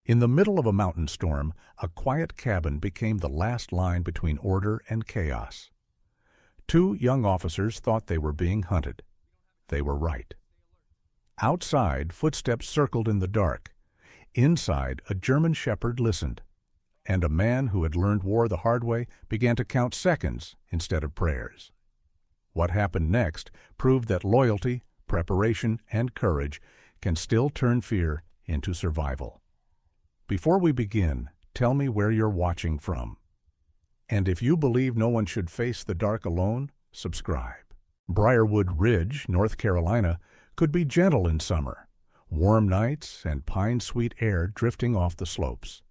In the middle of a mountain storm, a quiet cabin became the last line between order and chaos. Two young officers thought they were being hunted. They were right. Outside, footsteps circled in the dark. Inside, a German shepherd listened, and a man who had learned war the hard way began to count seconds instead of prayers. What happened next proved that loyalty, preparation, and courage can still turn fear into survival. Before we begin, tell me where you're watching from. And if you believe no one should face the dark alone, subscribe. Briarwood Ridge, North Carolina, could be gentle in summer, warm nights and pine-sweet air drifting off the slopes.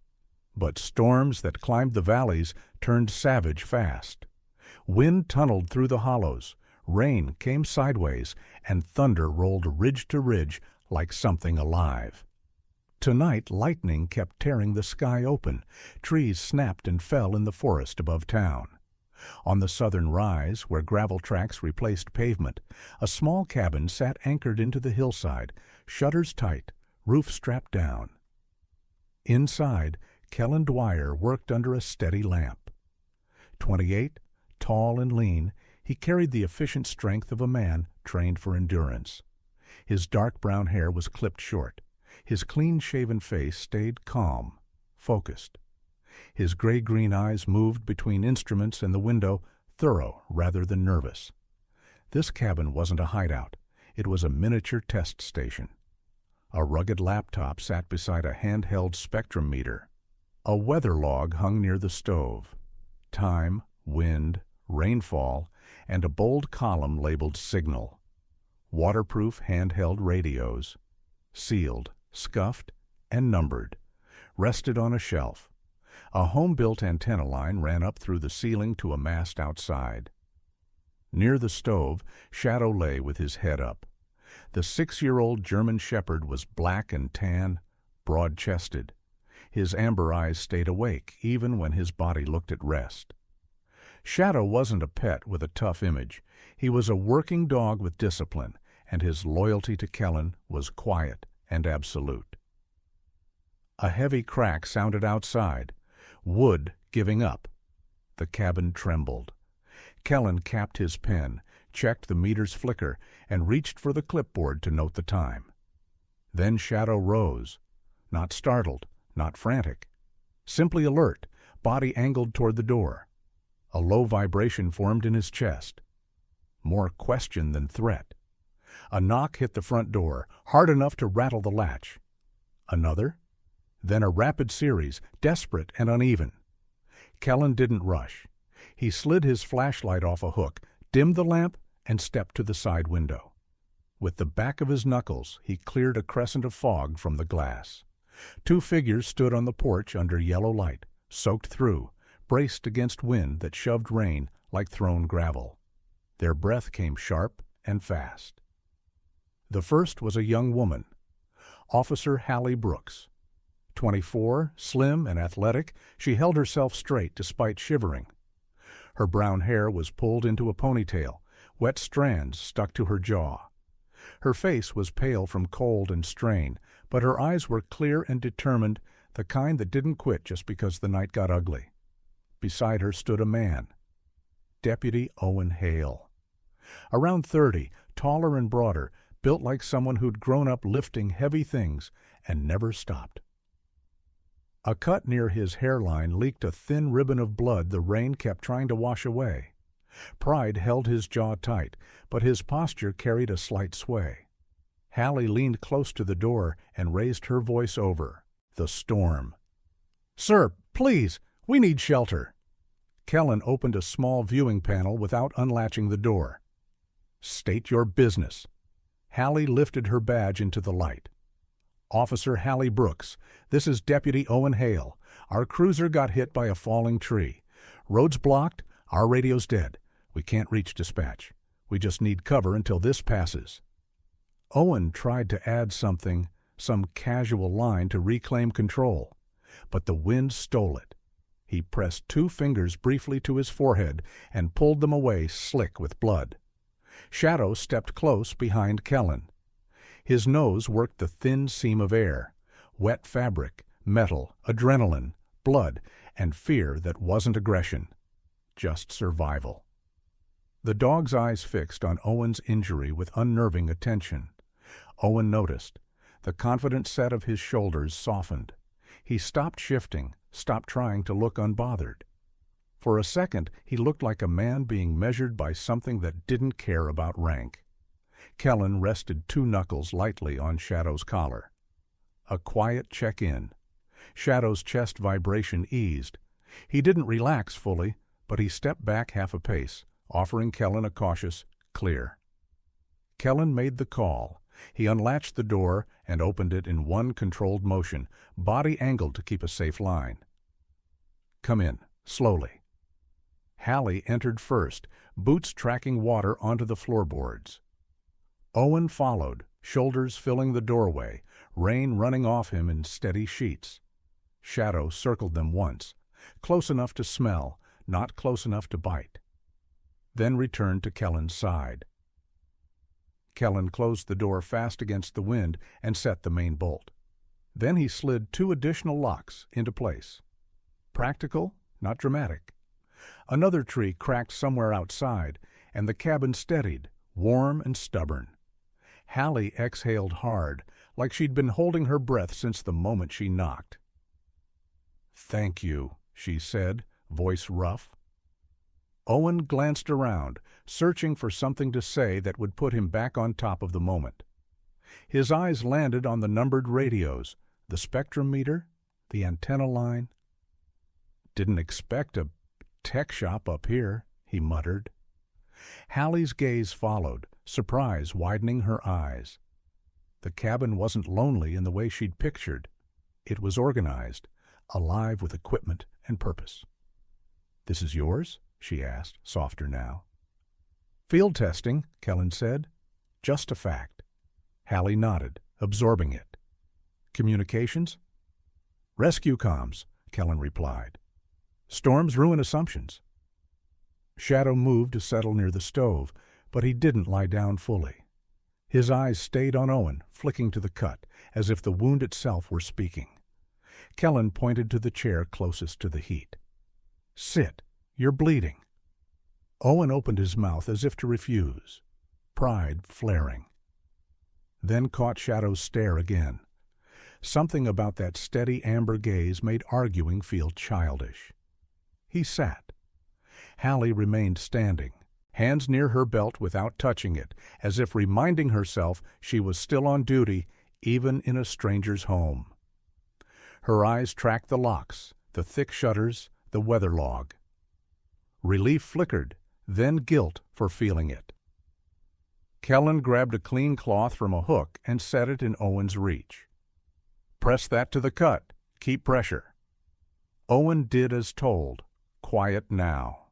But storms that climbed the valleys turned savage fast. Wind tunneled through the hollows, rain came sideways, and thunder rolled ridge to ridge like something alive. Tonight, lightning kept tearing the sky open. Trees snapped and fell in the forest above town. On the southern rise, where gravel tracks replaced pavement, a small cabin sat anchored into the hillside, shutters tight, roof strapped down. Inside, Kellen Dwyer worked under a steady lamp. 28, tall and lean, he carried the efficient strength of a man trained for endurance. His dark brown hair was clipped short. His clean-shaven face stayed calm, focused. His gray-green eyes moved between instruments and the window, thorough rather than nervous. This cabin wasn't a hideout. It was a miniature test station. A rugged laptop sat beside a handheld spectrum meter. A weather log hung near the stove. Time, wind, rainfall, and a bold column labeled signal. Waterproof handheld radios, sealed, scuffed, and numbered, rested on a shelf. A home-built antenna line ran up through the ceiling to a mast outside. Near the stove, Shadow lay with his head up. The 6-year-old German shepherd was black and tan, broad-chested. His amber eyes stayed awake even when his body looked at rest. Shadow wasn't a pet with a tough image. He was a working dog with discipline, and his loyalty to Kellen was quiet and absolute. A heavy crack sounded outside. Wood giving up. The cabin trembled. Kellen capped his pen, checked the meter's flicker, and reached for the clipboard to note the time. Then Shadow rose, not startled, not frantic, simply alert, body angled toward the door. A low vibration formed in his chest. More question than threat. A knock hit the front door, hard enough to rattle the latch. Another? Then a rapid series, desperate and uneven. Kellen didn't rush. He slid his flashlight off a hook, dimmed the lamp, and stepped to the side window. With the back of his knuckles, he cleared a crescent of fog from the glass. Two figures stood on the porch under yellow light, soaked through, braced against wind that shoved rain like thrown gravel. Their breath came sharp and fast. The first was a young woman, Officer Hallie Brooks. 24, slim and athletic, she held herself straight despite shivering. Her brown hair was pulled into a ponytail, wet strands stuck to her jaw. Her face was pale from cold and strain, but her eyes were clear and determined, the kind that didn't quit just because the night got ugly. Beside her stood a man, Deputy Owen Hale. Around 30, taller and broader, built like someone who'd grown up lifting heavy things and never stopped. A cut near his hairline leaked a thin ribbon of blood the rain kept trying to wash away. Pride held his jaw tight, but his posture carried a slight sway. Hallie leaned close to the door and raised her voice over the storm. "Sir, please, we need shelter." Kellen opened a small viewing panel without unlatching the door. "State your business." Hallie lifted her badge into the light. "Officer Hallie Brooks, this is Deputy Owen Hale. Our cruiser got hit by a falling tree. Road's blocked, our radio's dead. We can't reach dispatch. We just need cover until this passes." Owen tried to add something, some casual line to reclaim control, but the wind stole it. He pressed 2 fingers briefly to his forehead and pulled them away slick with blood. Shadow stepped close behind Kellen. His nose worked the thin seam of air, wet fabric, Metal, adrenaline, blood, and fear that wasn't aggression, just survival. The dog's eyes fixed on Owen's injury with unnerving attention. Owen noticed. The confident set of his shoulders softened. He stopped shifting, stopped trying to look unbothered. For a second, he looked like a man being measured by something that didn't care about rank. Kellen rested two knuckles lightly on Shadow's collar. A quiet check-in. Shadow's chest vibration eased. He didn't relax fully, but he stepped back half a pace, offering Kellen a cautious, "Clear." Kellen made the call. He unlatched the door and opened it in one controlled motion, body angled to keep a safe line. "Come in, slowly." Hallie entered first, boots tracking water onto the floorboards. Owen followed, shoulders filling the doorway, rain running off him in steady sheets. Shadow circled them once, close enough to smell, not close enough to bite. Then returned to Kellen's side. Kellen closed the door fast against the wind and set the main bolt. Then he slid two additional locks into place. Practical, not dramatic. Another tree cracked somewhere outside, and the cabin steadied, warm and stubborn. Hallie exhaled hard, like she'd been holding her breath since the moment she knocked. "Thank you," she said, voice rough. Owen glanced around, searching for something to say that would put him back on top of the moment. His eyes landed on the numbered radios, the spectrum meter, the antenna line. "Didn't expect a tech shop up here," he muttered. Hallie's gaze followed, surprise widening her eyes. The cabin wasn't lonely in the way she'd pictured. It was organized, alive with equipment and purpose. "This is yours?" she asked, softer now. "Field testing," Kellen said. "Just a fact." Hallie nodded, absorbing it. "Communications?" "Rescue comms," Kellen replied. "Storms ruin assumptions." Shadow moved to settle near the stove, but he didn't lie down fully. His eyes stayed on Owen, flicking to the cut, as if the wound itself were speaking. Kellen pointed to the chair closest to the heat. "Sit. You're bleeding." Owen opened his mouth as if to refuse, pride flaring. Then caught Shadow's stare again. Something about that steady amber gaze made arguing feel childish. He sat. Hallie remained standing, hands near her belt without touching it, as if reminding herself she was still on duty, even in a stranger's home. Her eyes tracked the locks, the thick shutters, the weather log. Relief flickered, then guilt for feeling it. Kellen grabbed a clean cloth from a hook and set it in Owen's reach. "Press that to the cut. Keep pressure." Owen did as told. Quiet now.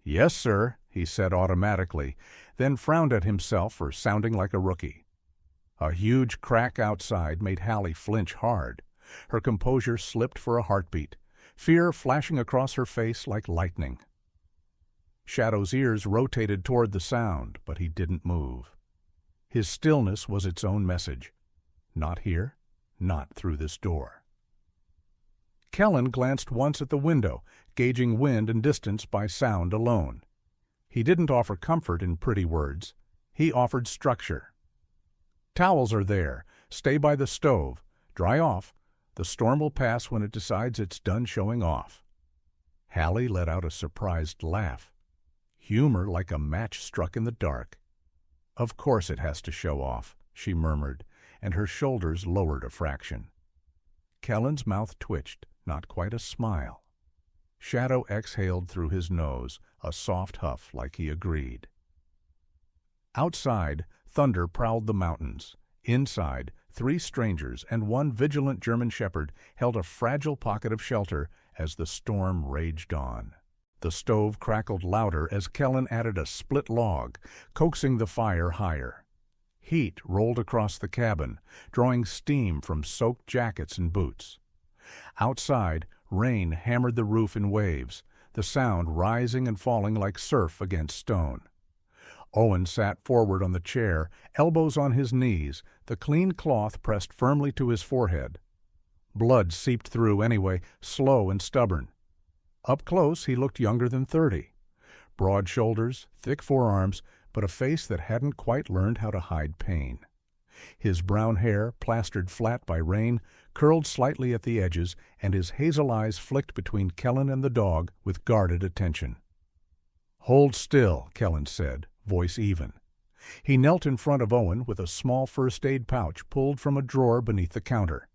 "Yes, sir," he said automatically, then frowned at himself for sounding like a rookie. A huge crack outside made Hallie flinch hard. Her composure slipped for a heartbeat, fear flashing across her face like lightning. Shadow's ears rotated toward the sound, but he didn't move. His stillness was its own message. Not here, not through this door. Kellen glanced once at the window, gauging wind and distance by sound alone. He didn't offer comfort in pretty words. He offered structure. "Towels are there. Stay by the stove. Dry off. The storm will pass when it decides it's done showing off." Hallie let out a surprised laugh. Humor like a match struck in the dark. "Of course it has to show off," she murmured, and her shoulders lowered a fraction. Kellen's mouth twitched, not quite a smile. Shadow exhaled through his nose, a soft huff like he agreed. Outside, thunder prowled the mountains. Inside, 3 strangers and 1 vigilant German shepherd held a fragile pocket of shelter as the storm raged on. The stove crackled louder as Kellen added a split log, coaxing the fire higher. Heat rolled across the cabin, drawing steam from soaked jackets and boots. Outside, rain hammered the roof in waves, the sound rising and falling like surf against stone. Owen sat forward on the chair, elbows on his knees, the clean cloth pressed firmly to his forehead. Blood seeped through anyway, slow and stubborn. Up close, he looked younger than 30. Broad shoulders, thick forearms, but a face that hadn't quite learned how to hide pain. His brown hair, plastered flat by rain, curled slightly at the edges, and his hazel eyes flicked between Kellen and the dog with guarded attention. "Hold still," Kellen said, voice even. He knelt in front of Owen with a small first aid pouch pulled from a drawer beneath the counter.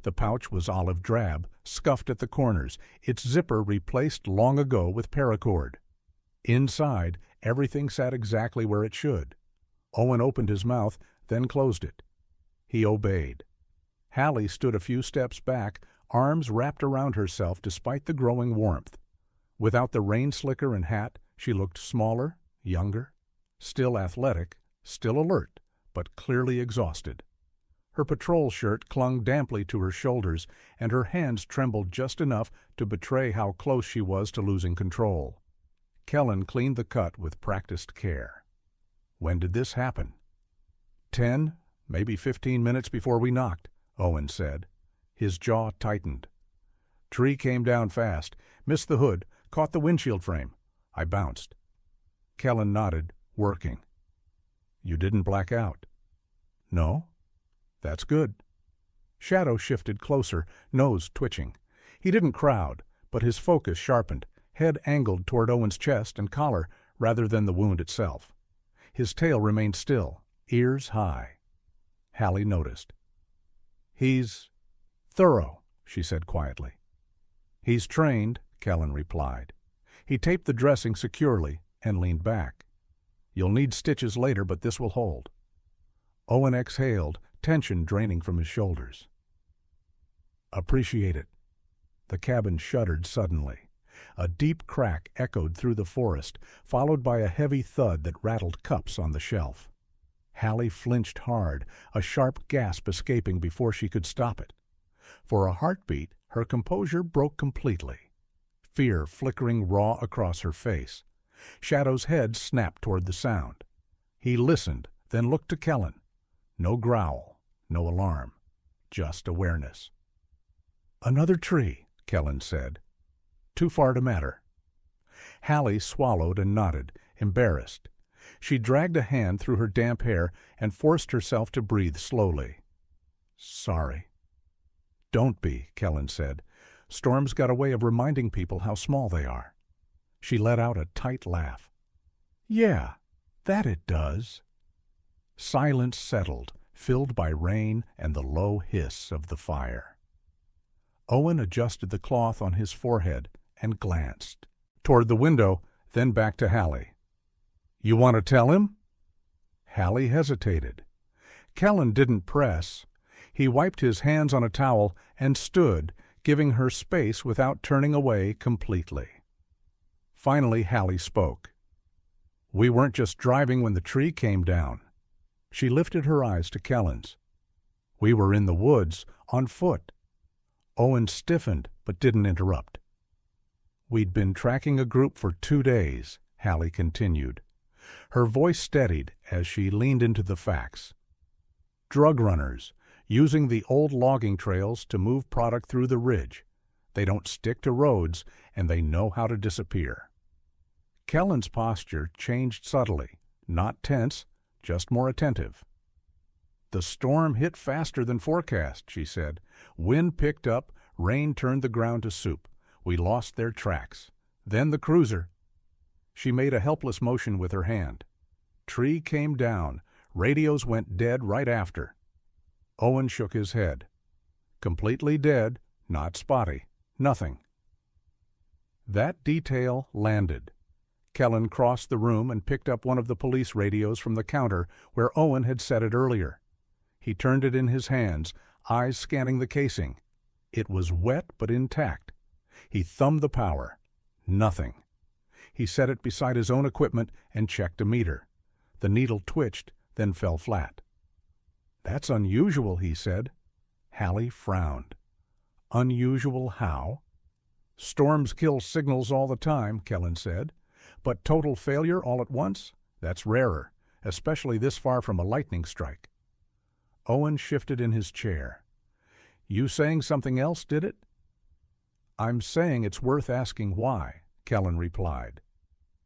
The pouch was olive drab, scuffed at the corners, its zipper replaced long ago with paracord. Inside, everything sat exactly where it should. Owen opened his mouth, then closed it. He obeyed. Hallie stood a few steps back, arms wrapped around herself despite the growing warmth. Without the rain slicker and hat, she looked smaller, younger, still athletic, still alert, but clearly exhausted. Her patrol shirt clung damply to her shoulders, and her hands trembled just enough to betray how close she was to losing control. Kellen cleaned the cut with practiced care. "When did this happen?" 10, maybe 15 minutes before we knocked," Owen said. His jaw tightened. "Tree came down fast, missed the hood, caught the windshield frame. I bounced." Kellen nodded, working. "You didn't black out?" "No." "That's good." Shadow shifted closer, nose twitching. He didn't crowd, but his focus sharpened, head angled toward Owen's chest and collar rather than the wound itself. His tail remained still, ears high. Hallie noticed. "He's thorough," she said quietly. "He's trained," Kellen replied. He taped the dressing securely and leaned back. "You'll need stitches later, but this will hold." Owen exhaled, tension draining from his shoulders. "Appreciate it." The cabin shuddered suddenly. A deep crack echoed through the forest, followed by a heavy thud that rattled cups on the shelf. Hallie flinched hard, a sharp gasp escaping before she could stop it. For a heartbeat, her composure broke completely. Fear flickering raw across her face. Shadow's head snapped toward the sound. He listened, then looked to Kellen. No growl, no alarm, just awareness. "Another tree," Kellen said. "Too far to matter." Hallie swallowed and nodded, embarrassed. She dragged a hand through her damp hair and forced herself to breathe slowly. "Sorry." "Don't be," Kellen said. "Storm's got a way of reminding people how small they are." She let out a tight laugh. "Yeah, that it does." Silence settled, filled by rain and the low hiss of the fire. Owen adjusted the cloth on his forehead and glanced toward the window, then back to Hallie. "You want to tell him?" Hallie hesitated. Kellen didn't press. He wiped his hands on a towel and stood, giving her space without turning away completely. Finally, Hallie spoke. "We weren't just driving when the tree came down." She lifted her eyes to Kellen's. "We were in the woods, on foot." Owen stiffened, but didn't interrupt. "We'd been tracking a group for 2 days," Hallie continued. Her voice steadied as she leaned into the facts. "Drug runners, using the old logging trails to move product through the ridge. They don't stick to roads, and they know how to disappear." Kellen's posture changed subtly, not tense, just more attentive. "The storm hit faster than forecast," she said. "Wind picked up, rain turned the ground to soup. We lost their tracks. Then the cruiser." She made a helpless motion with her hand. "Tree came down. Radios went dead right after." Owen shook his head. "Completely dead, not spotty. Nothing." That detail landed. Kellen crossed the room and picked up one of the police radios from the counter where Owen had set it earlier. He turned it in his hands, eyes scanning the casing. It was wet but intact. He thumbed the power. Nothing. He set it beside his own equipment and checked a meter. The needle twitched, then fell flat. "That's unusual," he said. Hallie frowned. "Unusual how?" "Storms kill signals all the time," Kellen said. "But total failure all at once? That's rarer, especially this far from a lightning strike." Owen shifted in his chair. You saying something else, did it? I'm saying it's worth asking why, Kellen replied.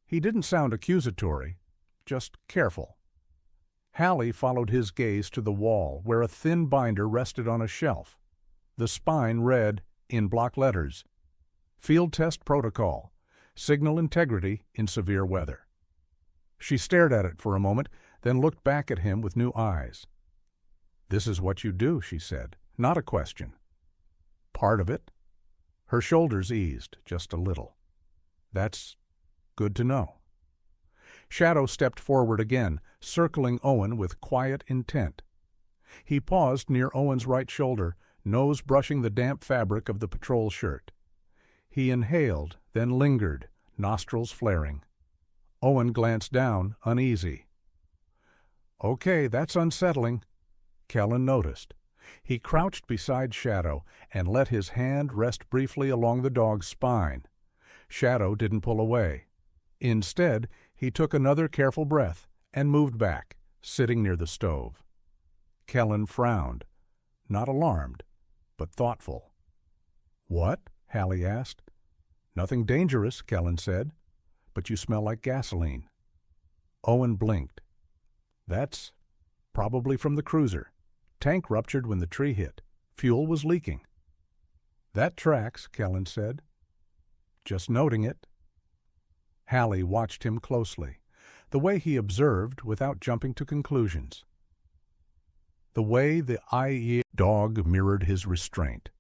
He didn't sound accusatory, just careful. Hallie followed his gaze to the wall where a thin binder rested on a shelf. The spine read, in block letters, Field Test Protocol, Signal Integrity in Severe Weather. She stared at it for a moment, then looked back at him with new eyes. This is what you do, she said, not a question. Part of it. Her shoulders eased just a little. That's good to know. Shadow stepped forward again, circling Owen with quiet intent. He paused near Owen's right shoulder, nose brushing the damp fabric of the patrol shirt. He inhaled, then lingered, nostrils flaring. Owen glanced down, uneasy. Okay, that's unsettling. Kellen noticed. He crouched beside Shadow and let his hand rest briefly along the dog's spine. Shadow didn't pull away. Instead, he took another careful breath and moved back, sitting near the stove. Kellen frowned, not alarmed, but thoughtful. What? Hallie asked. Nothing dangerous, Kellen said, but you smell like gasoline. Owen blinked. That's probably from the cruiser. Tank ruptured when the tree hit. Fuel was leaking. That tracks, Kellen said. Just noting it. Hallie watched him closely, the way he observed without jumping to conclusions. The way the IE dog mirrored his restraint.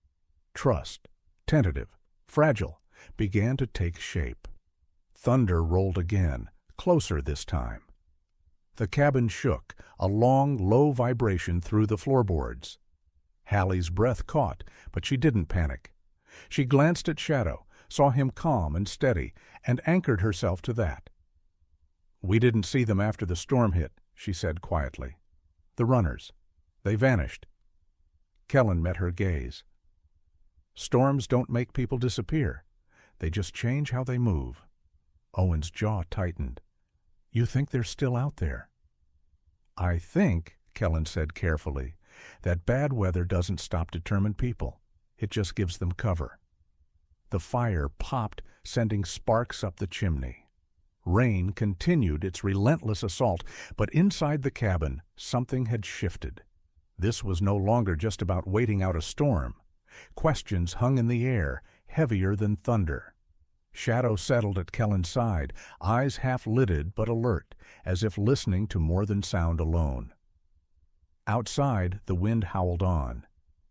Trust, tentative, fragile, began to take shape. Thunder rolled again, closer this time. The cabin shook, a long, low vibration through the floorboards. Hallie's breath caught, but she didn't panic. She glanced at Shadow, saw him calm and steady, and anchored herself to that. We didn't see them after the storm hit, she said quietly. The runners. They vanished. Kellen met her gaze. Storms don't make people disappear. They just change how they move. Owen's jaw tightened. You think they're still out there? I think, Kellen said carefully, that bad weather doesn't stop determined people. It just gives them cover. The fire popped, sending sparks up the chimney. Rain continued its relentless assault, but inside the cabin, something had shifted. This was no longer just about waiting out a storm. Questions hung in the air, heavier than thunder. Shadow settled at Kellen's side, eyes half-lidded but alert, as if listening to more than sound alone. Outside, the wind howled on.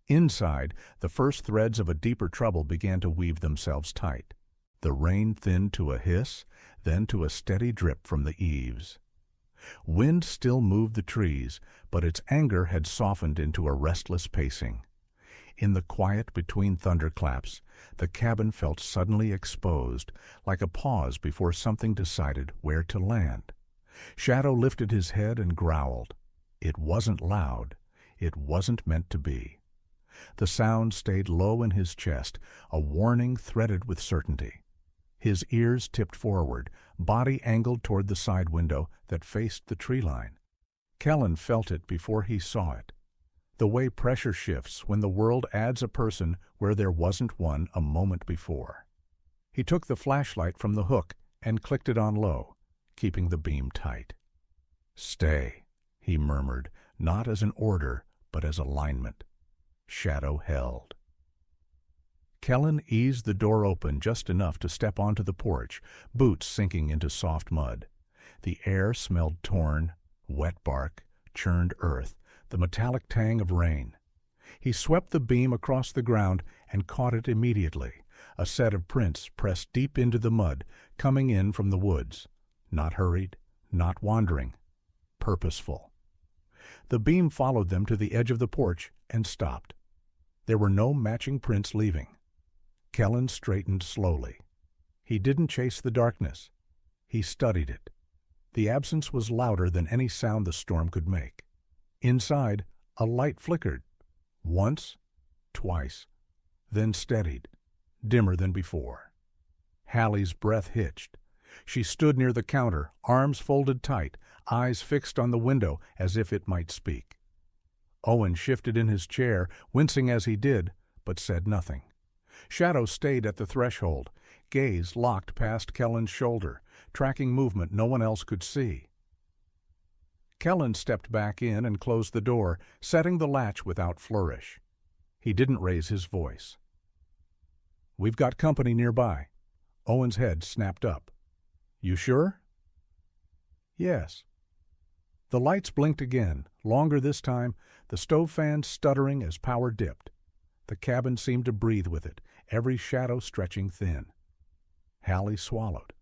Inside, the first threads of a deeper trouble began to weave themselves tight. The rain thinned to a hiss, then to a steady drip from the eaves. Wind still moved the trees, but its anger had softened into a restless pacing. In the quiet between thunderclaps, the cabin felt suddenly exposed, like a pause before something decided where to land. Shadow lifted his head and growled. It wasn't loud. It wasn't meant to be. The sound stayed low in his chest, a warning threaded with certainty. His ears tipped forward, body angled toward the side window that faced the tree line. Kellen felt it before he saw it. The way pressure shifts when the world adds a person where there wasn't one a moment before. He took the flashlight from the hook and clicked it on low, keeping the beam tight. Stay, he murmured, not as an order, but as alignment. Shadow held. Kellen eased the door open just enough to step onto the porch, boots sinking into soft mud. The air smelled torn, wet bark, churned earth, the metallic tang of rain. He swept the beam across the ground and caught it immediately, a set of prints pressed deep into the mud, coming in from the woods. Not hurried, not wandering. Purposeful. The beam followed them to the edge of the porch and stopped. There were no matching prints leaving. Kellen straightened slowly. He didn't chase the darkness. He studied it. The absence was louder than any sound the storm could make. Inside, a light flickered. Once, twice, then steadied, dimmer than before. Hallie's breath hitched. She stood near the counter, arms folded tight, eyes fixed on the window as if it might speak. Owen shifted in his chair, wincing as he did, but said nothing. Shadow stayed at the threshold, gaze locked past Kellen's shoulder, tracking movement no one else could see. Kellen stepped back in and closed the door, setting the latch without flourish. He didn't raise his voice. "We've got company nearby." Owen's head snapped up. "You sure?" "Yes." The lights blinked again, longer this time, the stove fan stuttering as power dipped. The cabin seemed to breathe with it, every shadow stretching thin. Hallie swallowed.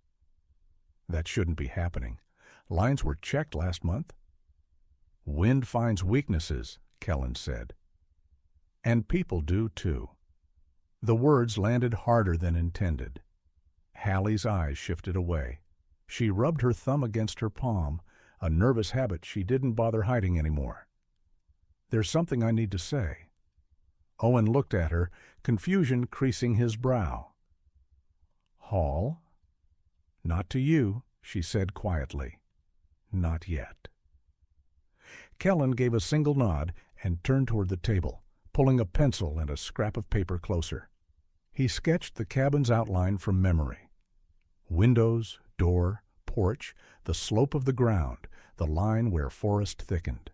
That shouldn't be happening. Lines were checked last month. "Wind finds weaknesses," Kellen said. "And people do, too." The words landed harder than intended. Hallie's eyes shifted away. She rubbed her thumb against her palm, a nervous habit she didn't bother hiding anymore. "There's something I need to say." Owen looked at her, confusion creasing his brow. "Hall?" "Not to you," she said quietly. "Not yet." Kellen gave a single nod and turned toward the table, pulling a pencil and a scrap of paper closer. He sketched the cabin's outline from memory. Windows, door, porch, the slope of the ground, the line where forest thickened.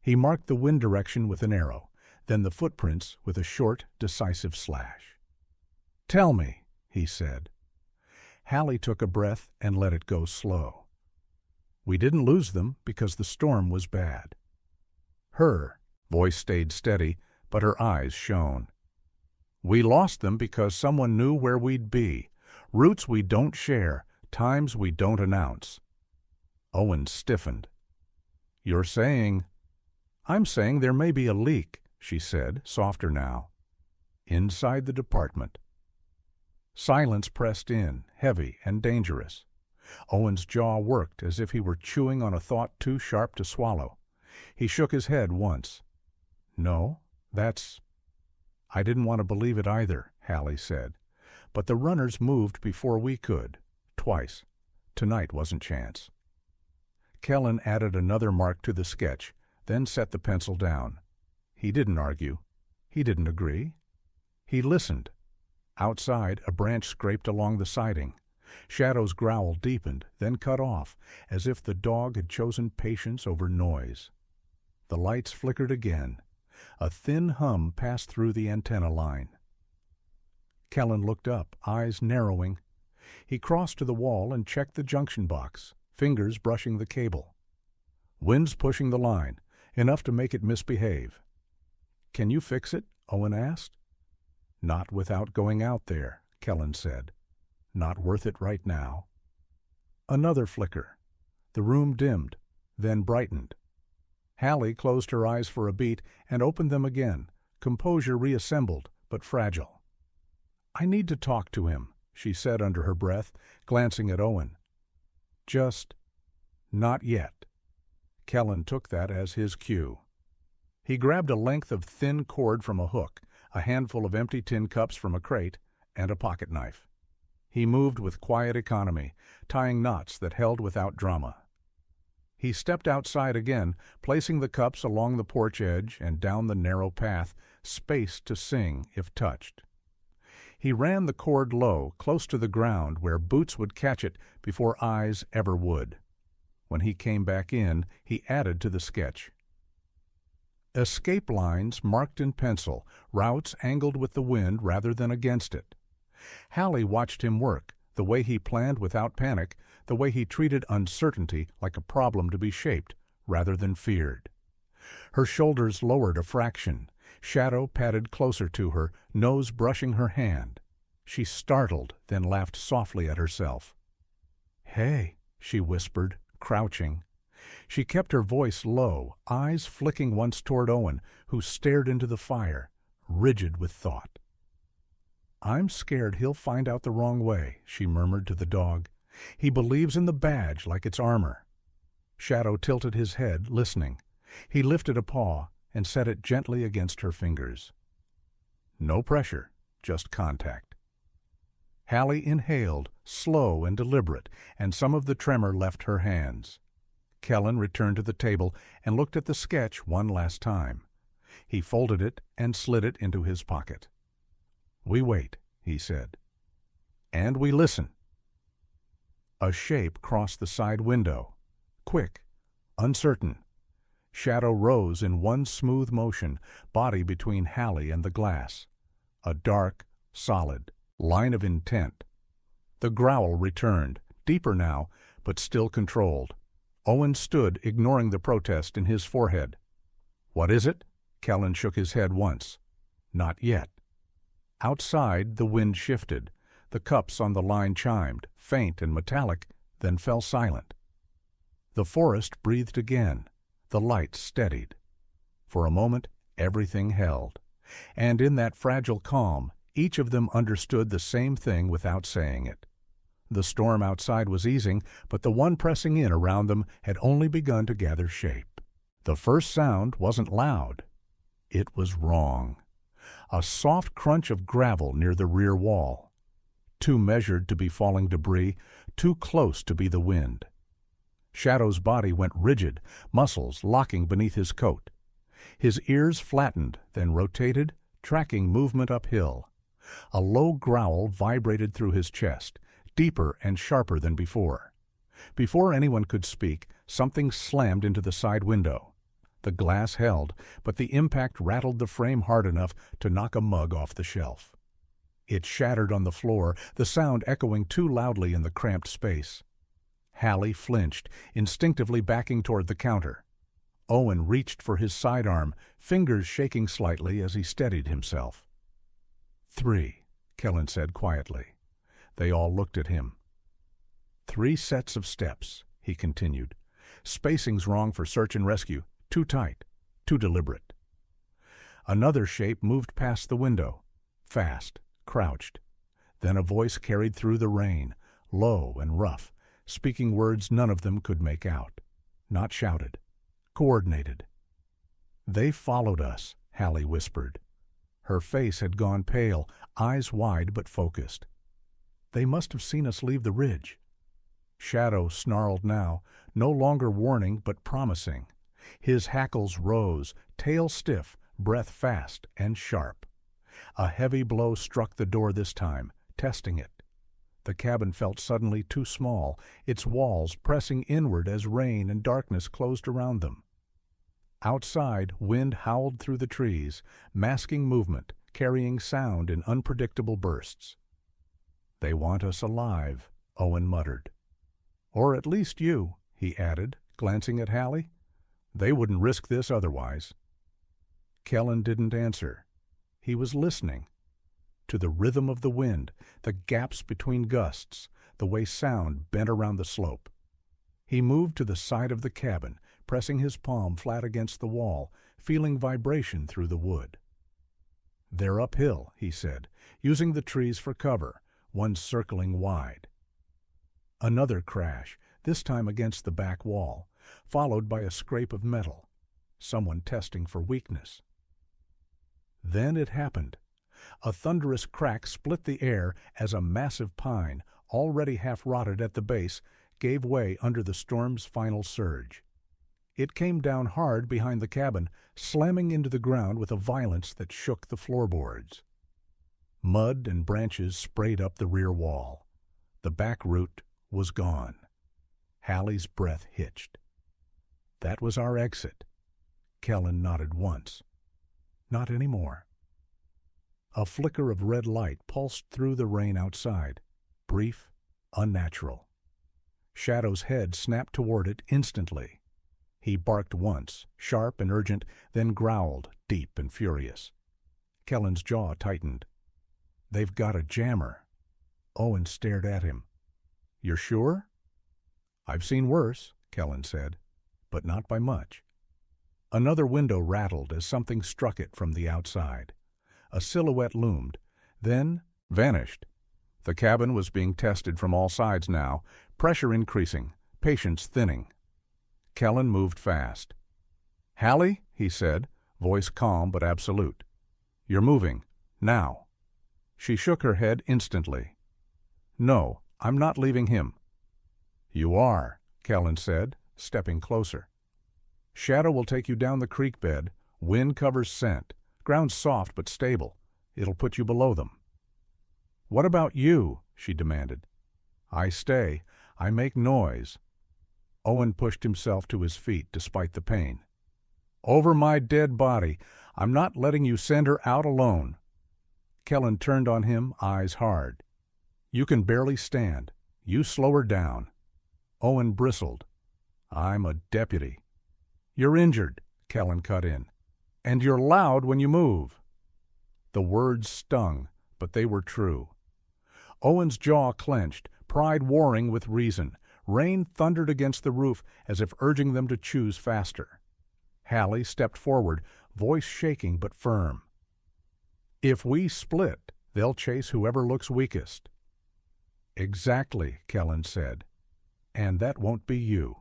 He marked the wind direction with an arrow, then the footprints with a short, decisive slash. "Tell me," he said. Hallie took a breath and let it go slow. "We didn't lose them because the storm was bad." Her voice stayed steady, but her eyes shone. "We lost them because someone knew where we'd be. Routes we don't share, times we don't announce." Owen stiffened. "You're saying—" "I'm saying there may be a leak," she said, softer now. "Inside the department." Silence pressed in, heavy and dangerous. Owen's jaw worked as if he were chewing on a thought too sharp to swallow. He shook his head once. "No, that's—" "I didn't want to believe it either," Hallie said. "But the runners moved before we could. Twice. Tonight wasn't chance." Kellen added another mark to the sketch, then set the pencil down. He didn't argue. He didn't agree. He listened. Outside, a branch scraped along the siding. Shadow's growl deepened, then cut off, as if the dog had chosen patience over noise. The lights flickered again. A thin hum passed through the antenna line. Kellen looked up, eyes narrowing. He crossed to the wall and checked the junction box, fingers brushing the cable. "Wind's pushing the line, enough to make it misbehave." "Can you fix it?" Owen asked. "Not without going out there," Kellen said. "Not worth it right now." Another flicker. The room dimmed, then brightened. Hallie closed her eyes for a beat and opened them again, composure reassembled, but fragile. "I need to talk to him," she said under her breath, glancing at Owen. "Just not yet." Kellen took that as his cue. He grabbed a length of thin cord from a hook, a handful of empty tin cups from a crate, and a pocket knife. He moved with quiet economy, tying knots that held without drama. He stepped outside again, placing the cups along the porch edge and down the narrow path, spaced to sing if touched. He ran the cord low, close to the ground where boots would catch it before eyes ever would. When he came back in, he added to the sketch. Escape lines marked in pencil, routes angled with the wind rather than against it. Hallie watched him work, the way he planned without panic, the way he treated uncertainty like a problem to be shaped rather than feared. Her shoulders lowered a fraction. Shadow padded closer to her, nose brushing her hand. She startled, then laughed softly at herself. "Hey," she whispered, crouching. She kept her voice low, eyes flicking once toward Owen, who stared into the fire, rigid with thought. "I'm scared he'll find out the wrong way," she murmured to the dog. "He believes in the badge like it's armor." Shadow tilted his head, listening. He lifted a paw and set it gently against her fingers. No pressure, just contact. Hallie inhaled, slow and deliberate, and some of the tremor left her hands. Kellen returned to the table and looked at the sketch one last time, He folded it and slid it into his pocket. "We wait," he said. "And we listen." A shape crossed the side window. Quick, uncertain. Shadow rose in one smooth motion, body between Hallie and the glass. A dark, solid line of intent. The growl returned, deeper now, but still controlled. Owen stood, ignoring the protest in his forehead. "What is it?" Kellen shook his head once. "Not yet." Outside, the wind shifted. The cups on the line chimed, faint and metallic, then fell silent. The forest breathed again. The lights steadied. For a moment, everything held. And in that fragile calm, each of them understood the same thing without saying it. The storm outside was easing, but the one pressing in around them had only begun to gather shape. The first sound wasn't loud. It was wrong. A soft crunch of gravel near the rear wall. Too measured to be falling debris, too close to be the wind. Shadow's body went rigid, muscles locking beneath his coat. His ears flattened, then rotated, tracking movement uphill. A low growl vibrated through his chest, deeper and sharper than before. Before anyone could speak, something slammed into the side window. The glass held, but the impact rattled the frame hard enough to knock a mug off the shelf. It shattered on the floor, the sound echoing too loudly in the cramped space. Hallie flinched, instinctively backing toward the counter. Owen reached for his sidearm, fingers shaking slightly as he steadied himself. "3," Kellen said quietly. They all looked at him. "3 sets of steps," he continued. "Spacing's wrong for search and rescue. Too tight, too deliberate." Another shape moved past the window. Fast, crouched. Then a voice carried through the rain, low and rough, speaking words none of them could make out. Not shouted. Coordinated. "They followed us," Hallie whispered. Her face had gone pale, eyes wide but focused. "They must have seen us leave the ridge." Shadow snarled now, no longer warning but promising. His hackles rose, tail stiff, breath fast and sharp. A heavy blow struck the door this time, testing it. The cabin felt suddenly too small, its walls pressing inward as rain and darkness closed around them. Outside, wind howled through the trees, masking movement, carrying sound in unpredictable bursts. "They want us alive," Owen muttered. "Or at least you," he added, glancing at Hallie. "They wouldn't risk this otherwise." Kellen didn't answer. He was listening. To the rhythm of the wind, the gaps between gusts, the way sound bent around the slope. He moved to the side of the cabin, pressing his palm flat against the wall, feeling vibration through the wood. "They're uphill," he said, using the trees for cover, one circling wide. Another crash, this time against the back wall, followed by a scrape of metal. Someone testing for weakness. Then it happened. A thunderous crack split the air as a massive pine, already half-rotted at the base, gave way under the storm's final surge. It came down hard behind the cabin, slamming into the ground with a violence that shook the floorboards. Mud and branches sprayed up the rear wall. The back root was gone. Hallie's breath hitched. "That was our exit." Kellen nodded once. "Not anymore." A flicker of red light pulsed through the rain outside, brief, unnatural. Shadow's head snapped toward it instantly. He barked once, sharp and urgent, then growled, deep and furious. Kellen's jaw tightened. "They've got a jammer." Owen stared at him. "You're sure?" "I've seen worse," Kellen said, "but not by much." Another window rattled as something struck it from the outside. A silhouette loomed, then vanished. The cabin was being tested from all sides now, pressure increasing, patience thinning. Kellen moved fast. "Hallie," he said, voice calm but absolute. "You're moving. Now." She shook her head instantly. "No, I'm not leaving him." "You are," Kellen said, stepping closer. "Shadow will take you down the creek bed, Wind covers scent. Ground's soft but stable. It'll put you below them. What about you? She demanded. I stay. I make noise. Owen pushed himself to his feet despite the pain. Over my dead body. I'm not letting you send her out alone. Kellen turned on him, eyes hard. You can barely stand. You slow her down. Owen bristled. I'm a deputy. You're injured, Kellen cut in. And you're loud when you move. The words stung, but they were true. Owen's jaw clenched, pride warring with reason. Rain thundered against the roof as if urging them to choose faster. Hallie stepped forward, voice shaking but firm. If we split, they'll chase whoever looks weakest. Exactly, Kellen said. And that won't be you.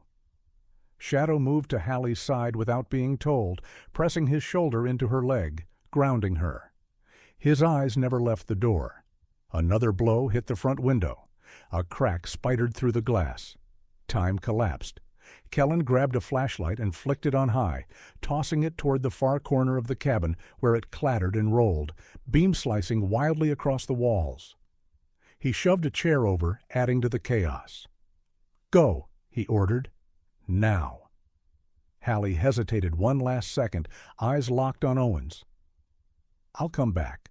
Shadow moved to Hallie's side without being told, pressing his shoulder into her leg, grounding her. His eyes never left the door. Another blow hit the front window. A crack spidered through the glass. Time collapsed. Kellen grabbed a flashlight and flicked it on high, tossing it toward the far corner of the cabin where it clattered and rolled, beam slicing wildly across the walls. He shoved a chair over, adding to the chaos. Go, he ordered. Now. Hallie hesitated one last second, eyes locked on Owen's. I'll come back.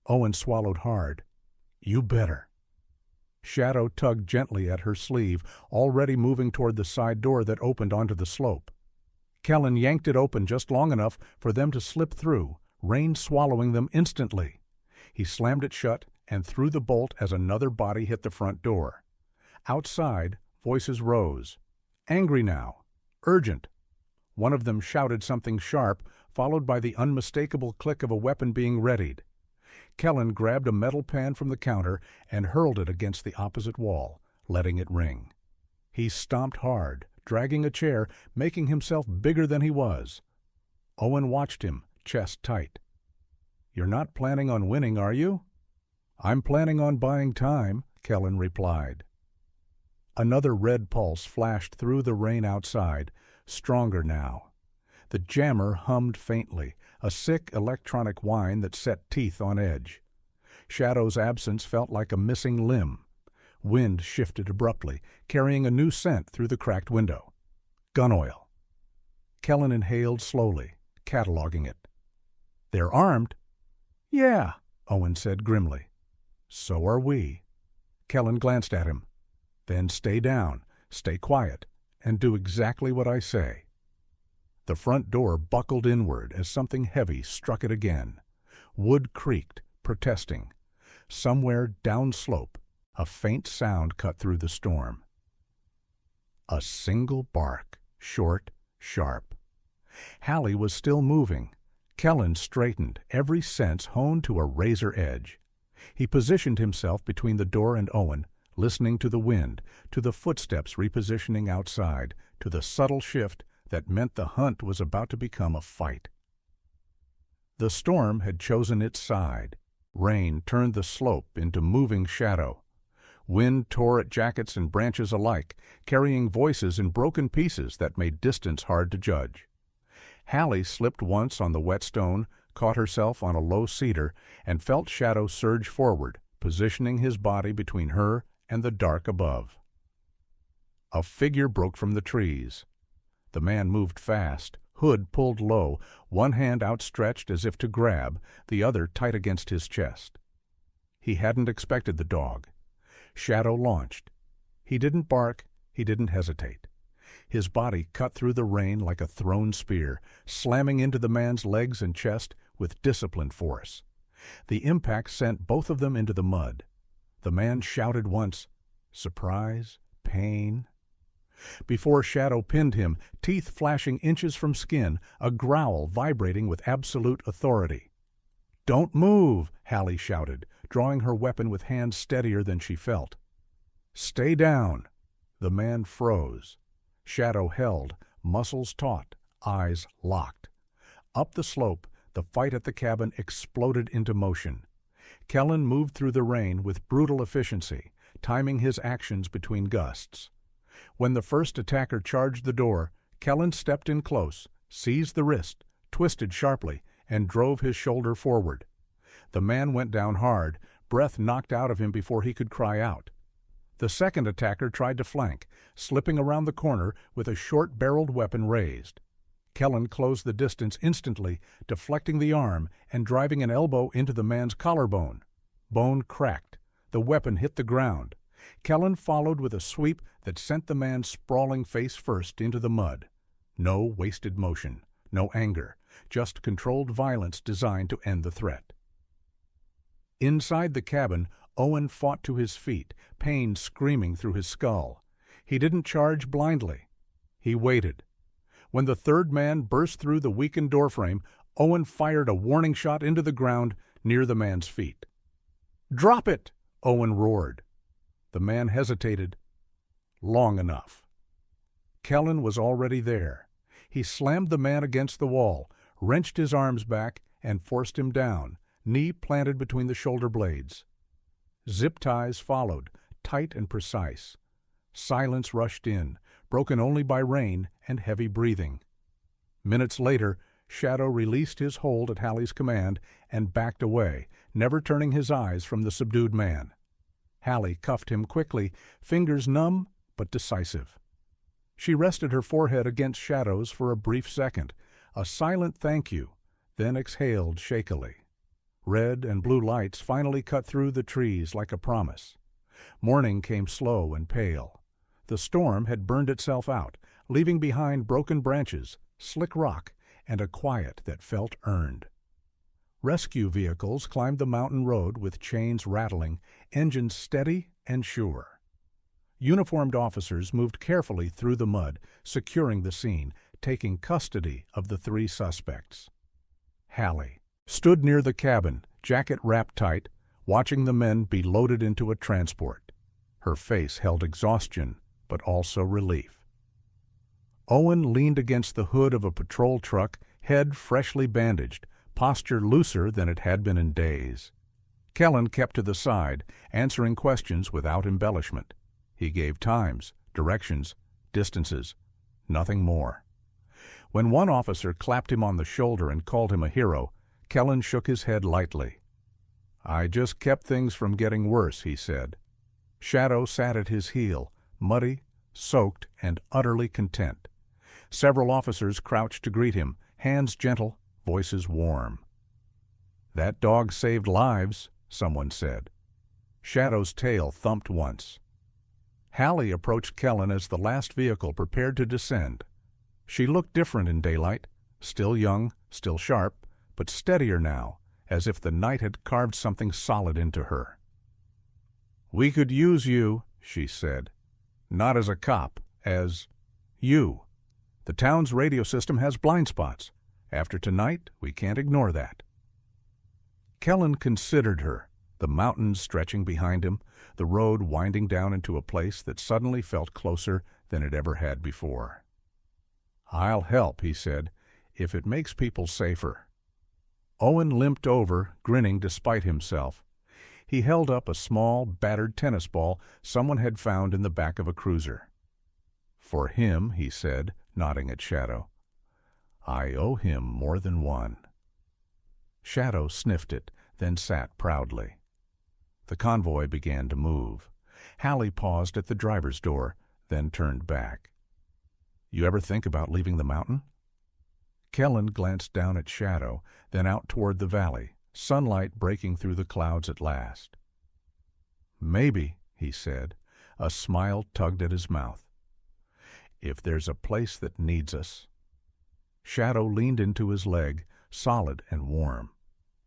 Owen swallowed hard. You better. Shadow tugged gently at her sleeve, already moving toward the side door that opened onto the slope. Kellen yanked it open just long enough for them to slip through, rain swallowing them instantly. He slammed it shut and threw the bolt as another body hit the front door. Outside, voices rose. Angry now. Urgent. One of them shouted something sharp, followed by the unmistakable click of a weapon being readied. Kellen grabbed a metal pan from the counter and hurled it against the opposite wall, letting it ring. He stomped hard, dragging a chair, making himself bigger than he was. Owen watched him, chest tight. You're not planning on winning, are you? I'm planning on buying time, Kellen replied. Another red pulse flashed through the rain outside, stronger now. The jammer hummed faintly, a sick electronic whine that set teeth on edge. Shadow's absence felt like a missing limb. Wind shifted abruptly, carrying a new scent through the cracked window. Gun oil. Kellen inhaled slowly, cataloging it. They're armed? Yeah, Owen said grimly. So are we. Kellen glanced at him. Then stay down, stay quiet, and do exactly what I say. The front door buckled inward as something heavy struck it again. Wood creaked, protesting. Somewhere downslope, a faint sound cut through the storm. A single bark, short, sharp. Hallie was still moving. Kellen straightened, every sense honed to a razor edge. He positioned himself between the door and Owen, listening to the wind, to the footsteps repositioning outside, to the subtle shift that meant the hunt was about to become a fight. The storm had chosen its side. Rain turned the slope into moving shadow. Wind tore at jackets and branches alike, carrying voices in broken pieces that made distance hard to judge. Hallie slipped once on the wet stone, caught herself on a low cedar, and felt Shadow surge forward, positioning his body between her and the dark above. A figure broke from the trees. The man moved fast, hood pulled low, one hand outstretched as if to grab, the other tight against his chest. He hadn't expected the dog. Shadow launched. He didn't bark, he didn't hesitate. His body cut through the rain like a thrown spear, slamming into the man's legs and chest with disciplined force. The impact sent both of them into the mud. The man shouted once, surprise, pain. Before Shadow pinned him, teeth flashing inches from skin, a growl vibrating with absolute authority. "Don't move," Hallie shouted, drawing her weapon with hands steadier than she felt. "Stay down." The man froze. Shadow held, muscles taut, eyes locked. Up the slope, the fight at the cabin exploded into motion. Kellen moved through the rain with brutal efficiency, timing his actions between gusts. When the first attacker charged the door, Kellen stepped in close, seized the wrist, twisted sharply, and drove his shoulder forward. The man went down hard, breath knocked out of him before he could cry out. The second attacker tried to flank, slipping around the corner with a short-barreled weapon raised. Kellen closed the distance instantly, deflecting the arm and driving an elbow into the man's collarbone. Bone cracked. The weapon hit the ground. Kellen followed with a sweep that sent the man sprawling face first into the mud. No wasted motion, no anger, just controlled violence designed to end the threat. Inside the cabin, Owen fought to his feet, pain screaming through his skull. He didn't charge blindly. He waited. When the third man burst through the weakened doorframe, Owen fired a warning shot into the ground near the man's feet. "Drop it!" Owen roared. The man hesitated long enough. Kellen was already there. He slammed the man against the wall, wrenched his arms back, and forced him down, knee planted between the shoulder blades. Zip ties followed, tight and precise. Silence rushed in, broken only by rain and heavy breathing. Minutes later, Shadow released his hold at Hallie's command and backed away, never turning his eyes from the subdued man. Hallie cuffed him quickly, fingers numb but decisive. She rested her forehead against Shadow's for a brief second, a silent thank you, then exhaled shakily. Red and blue lights finally cut through the trees like a promise. Morning came slow and pale. The storm had burned itself out, leaving behind broken branches, slick rock, and a quiet that felt earned. Rescue vehicles climbed the mountain road with chains rattling, engines steady and sure. Uniformed officers moved carefully through the mud, securing the scene, taking custody of the 3 suspects. Hallie stood near the cabin, jacket wrapped tight, watching the men be loaded into a transport. Her face held exhaustion, but also relief. Owen leaned against the hood of a patrol truck, head freshly bandaged, posture looser than it had been in days. Kellen kept to the side, answering questions without embellishment. He gave times, directions, distances, nothing more. When one officer clapped him on the shoulder and called him a hero, Kellen shook his head lightly. "I just kept things from getting worse," he said. Shadow sat at his heel, muddy, soaked, and utterly content. Several officers crouched to greet him, hands gentle, voices warm. "That dog saved lives," someone said. Shadow's tail thumped once. Hallie approached Kellen as the last vehicle prepared to descend. She looked different in daylight, still young, still sharp, but steadier now, as if the night had carved something solid into her. "We could use you," she said. "Not as a cop, as you. The town's radio system has blind spots. After tonight, we can't ignore that." Kellen considered her, the mountains stretching behind him, the road winding down into a place that suddenly felt closer than it ever had before. "I'll help," he said, "if it makes people safer." Owen limped over, grinning despite himself. He held up a small, battered tennis ball someone had found in the back of a cruiser. "For him," he said, nodding at Shadow. "I owe him more than one." Shadow sniffed it, then sat proudly. The convoy began to move. Hallie paused at the driver's door, then turned back. "You ever think about leaving the mountain?" Kellen glanced down at Shadow, then out toward the valley, sunlight breaking through the clouds at last. "Maybe," he said. A smile tugged at his mouth. "If there's a place that needs us." Shadow leaned into his leg, solid and warm.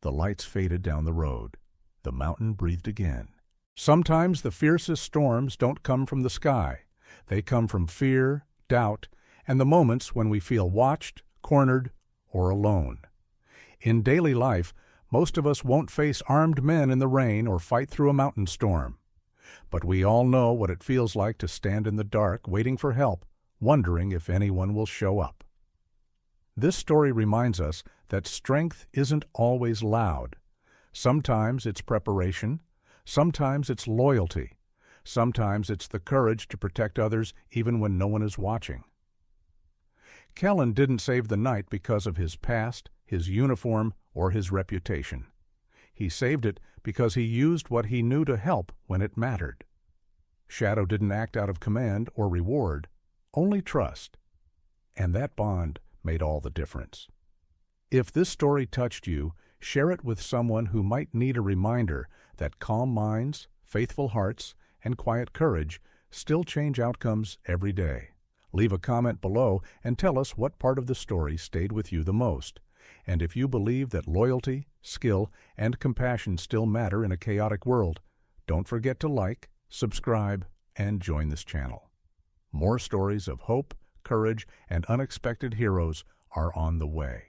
The lights faded down the road. The mountain breathed again. Sometimes the fiercest storms don't come from the sky. They come from fear, doubt, and the moments when we feel watched, cornered, or alone. In daily life, most of us won't face armed men in the rain or fight through a mountain storm. But we all know what it feels like to stand in the dark waiting for help, wondering if anyone will show up. This story reminds us that strength isn't always loud. Sometimes it's preparation, sometimes it's loyalty, sometimes it's the courage to protect others even when no one is watching. Kellen didn't save the night because of his past, his uniform, or his reputation. He saved it because he used what he knew to help when it mattered. Shadow didn't act out of command or reward, only trust. And that bond made all the difference. If this story touched you, share it with someone who might need a reminder that calm minds, faithful hearts, and quiet courage still change outcomes every day. Leave a comment below and tell us what part of the story stayed with you the most. And if you believe that loyalty, skill, and compassion still matter in a chaotic world, don't forget to like, subscribe, and join this channel. More stories of hope, courage, and unexpected heroes are on the way.